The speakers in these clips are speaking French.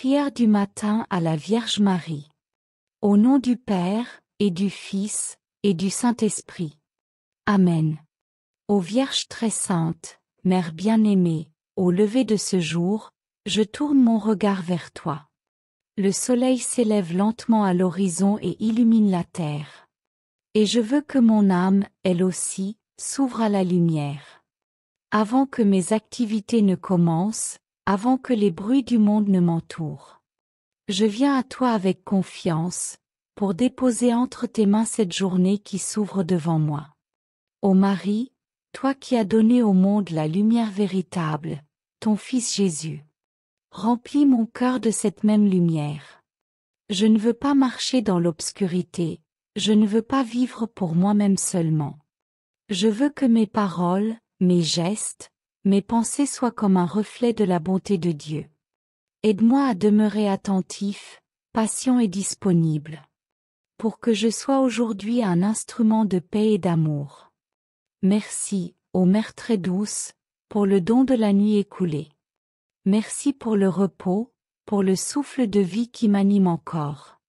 Prière du matin à la Vierge Marie. Au nom du Père, et du Fils, et du Saint-Esprit. Amen. Ô Vierge très sainte, Mère bien-aimée, au lever de ce jour, je tourne mon regard vers toi. Le soleil s'élève lentement à l'horizon et illumine la terre. Et je veux que mon âme, elle aussi, s'ouvre à la lumière. Avant que mes activités ne commencent, avant que les bruits du monde ne m'entourent. Je viens à toi avec confiance, pour déposer entre tes mains cette journée qui s'ouvre devant moi. Ô Marie, toi qui as donné au monde la lumière véritable, ton Fils Jésus. Remplis mon cœur de cette même lumière. Je ne veux pas marcher dans l'obscurité, je ne veux pas vivre pour moi-même seulement. Je veux que mes paroles, mes gestes, mes pensées soient comme un reflet de la bonté de Dieu. Aide-moi à demeurer attentif, patient et disponible. Pour que je sois aujourd'hui un instrument de paix et d'amour. Merci, ô Mère très douce, pour le don de la nuit écoulée. Merci pour le repos, pour le souffle de vie qui m'anime encore.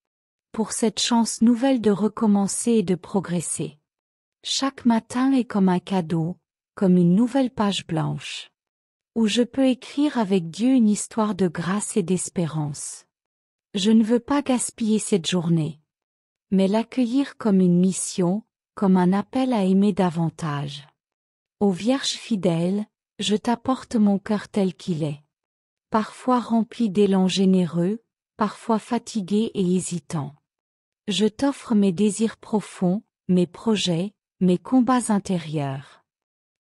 Pour cette chance nouvelle de recommencer et de progresser. Chaque matin est comme un cadeau, comme une nouvelle page blanche. Où je peux écrire avec Dieu une histoire de grâce et d'espérance. Je ne veux pas gaspiller cette journée. Mais l'accueillir comme une mission, comme un appel à aimer davantage. Ô Vierge fidèle, je t'apporte mon cœur tel qu'il est. Parfois rempli d'élan généreux, parfois fatigué et hésitant. Je t'offre mes désirs profonds, mes projets, mes combats intérieurs.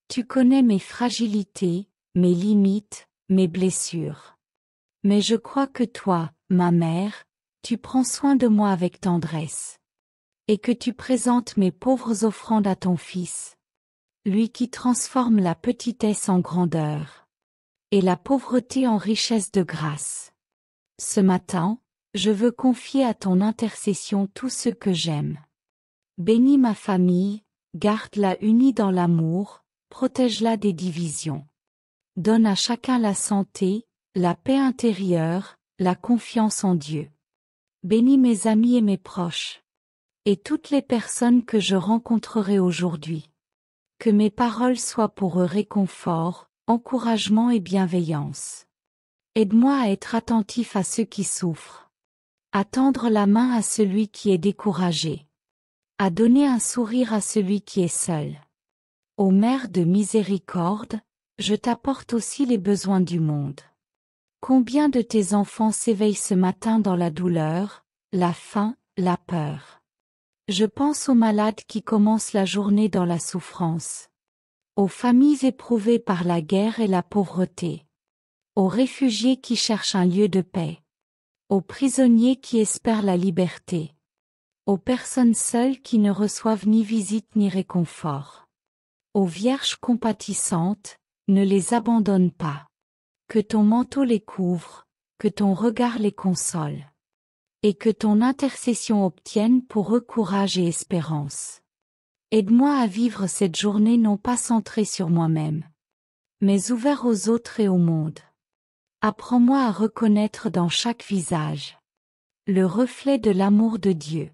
Tu connais mes fragilités, mes limites, mes blessures. Mais je crois que toi, ma mère, tu prends soin de moi avec tendresse. Et que tu présentes mes pauvres offrandes à ton Fils. Lui qui transforme la petitesse en grandeur. Et la pauvreté en richesse de grâce. Ce matin, je veux confier à ton intercession tout ce que j'aime. Bénis ma famille, garde-la unie dans l'amour, protège-la des divisions. Donne à chacun la santé, la paix intérieure, la confiance en Dieu. Bénis mes amis et mes proches. Et toutes les personnes que je rencontrerai aujourd'hui. Que mes paroles soient pour eux réconfort, encouragement et bienveillance. Aide-moi à être attentif à ceux qui souffrent. À tendre la main à celui qui est découragé. À donner un sourire à celui qui est seul. Ô Mère de miséricorde, je t'apporte aussi les besoins du monde. Combien de tes enfants s'éveillent ce matin dans la douleur, la faim, la peur. Je pense aux malades qui commencent la journée dans la souffrance. Aux familles éprouvées par la guerre et la pauvreté. Aux réfugiés qui cherchent un lieu de paix. Aux prisonniers qui espèrent la liberté. Aux personnes seules qui ne reçoivent ni visite ni réconfort. Ô Vierge compatissante, ne les abandonne pas. Que ton manteau les couvre, que ton regard les console. Et que ton intercession obtienne pour eux courage et espérance. Aide-moi à vivre cette journée non pas centrée sur moi-même, mais ouvert aux autres et au monde. Apprends-moi à reconnaître dans chaque visage le reflet de l'amour de Dieu.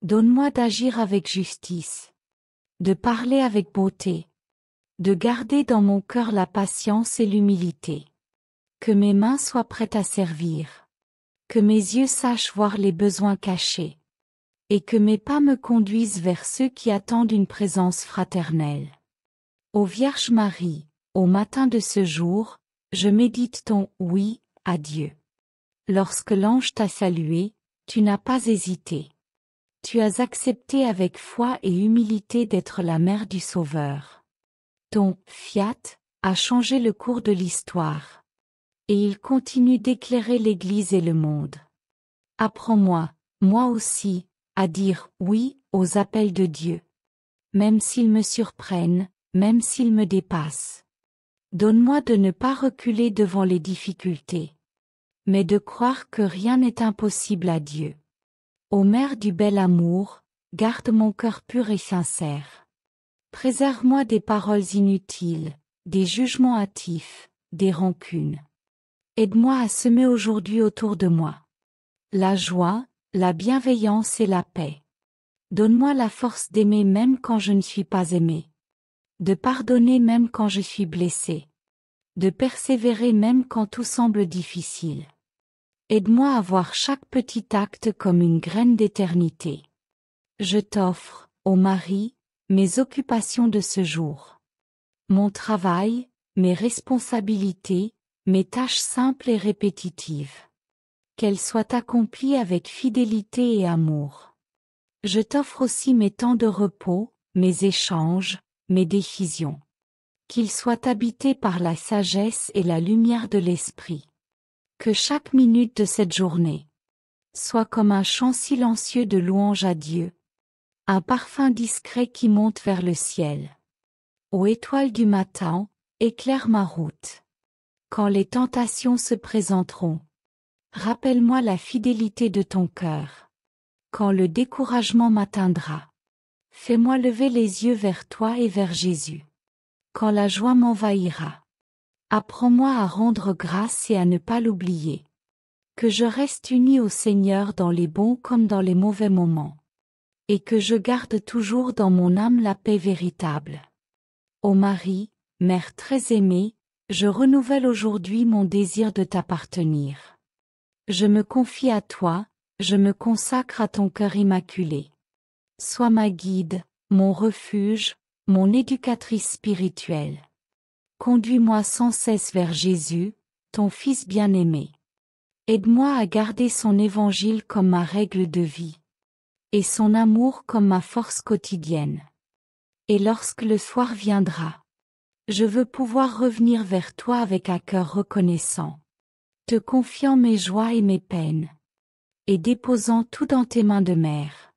Donne-moi d'agir avec justice, de parler avec beauté, de garder dans mon cœur la patience et l'humilité. Que mes mains soient prêtes à servir. Que mes yeux sachent voir les besoins cachés. Et que mes pas me conduisent vers ceux qui attendent une présence fraternelle. Ô Vierge Marie, au matin de ce jour, je médite ton « oui » à Dieu. Lorsque l'ange t'a salué, tu n'as pas hésité. Tu as accepté avec foi et humilité d'être la mère du Sauveur. Ton « fiat » a changé le cours de l'histoire. Et il continue d'éclairer l'Église et le monde. Apprends-moi, moi aussi, à dire oui aux appels de Dieu. Même s'ils me surprennent, même s'ils me dépassent. Donne-moi de ne pas reculer devant les difficultés. Mais de croire que rien n'est impossible à Dieu. Ô Mère du bel amour, garde mon cœur pur et sincère. Préserve-moi des paroles inutiles, des jugements hâtifs, des rancunes. Aide-moi à semer aujourd'hui autour de moi la joie, la bienveillance et la paix. Donne-moi la force d'aimer même quand je ne suis pas aimé. De pardonner même quand je suis blessé. De persévérer même quand tout semble difficile. Aide-moi à voir chaque petit acte comme une graine d'éternité. Je t'offre, ô Marie, mes occupations de ce jour. Mon travail, mes responsabilités, mes tâches simples et répétitives. Qu'elles soient accomplies avec fidélité et amour. Je t'offre aussi mes temps de repos, mes échanges, mes décisions. Qu'ils soient habités par la sagesse et la lumière de l'esprit. Que chaque minute de cette journée soit comme un chant silencieux de louange à Dieu. Un parfum discret qui monte vers le ciel. Ô étoile du matin, éclaire ma route. Quand les tentations se présenteront, rappelle-moi la fidélité de ton cœur. Quand le découragement m'atteindra, fais-moi lever les yeux vers toi et vers Jésus. Quand la joie m'envahira, apprends-moi à rendre grâce et à ne pas l'oublier. Que je reste uni au Seigneur dans les bons comme dans les mauvais moments. Et que je garde toujours dans mon âme la paix véritable. Ô Marie, Mère très aimée, je renouvelle aujourd'hui mon désir de t'appartenir. Je me confie à toi, je me consacre à ton cœur immaculé. Sois ma guide, mon refuge, mon éducatrice spirituelle. Conduis-moi sans cesse vers Jésus, ton Fils bien-aimé. Aide-moi à garder son évangile comme ma règle de vie. Et son amour comme ma force quotidienne. Et lorsque le soir viendra, je veux pouvoir revenir vers toi avec un cœur reconnaissant, te confiant mes joies et mes peines, et déposant tout dans tes mains de mère.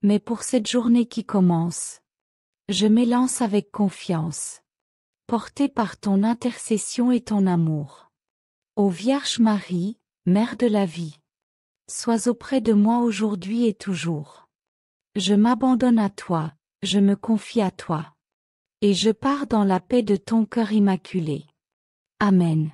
Mais pour cette journée qui commence, je m'élance avec confiance, portée par ton intercession et ton amour. Ô Vierge Marie, Mère de la vie, sois auprès de moi aujourd'hui et toujours. Je m'abandonne à toi, je me confie à toi. Et je pars dans la paix de ton cœur immaculé. Amen.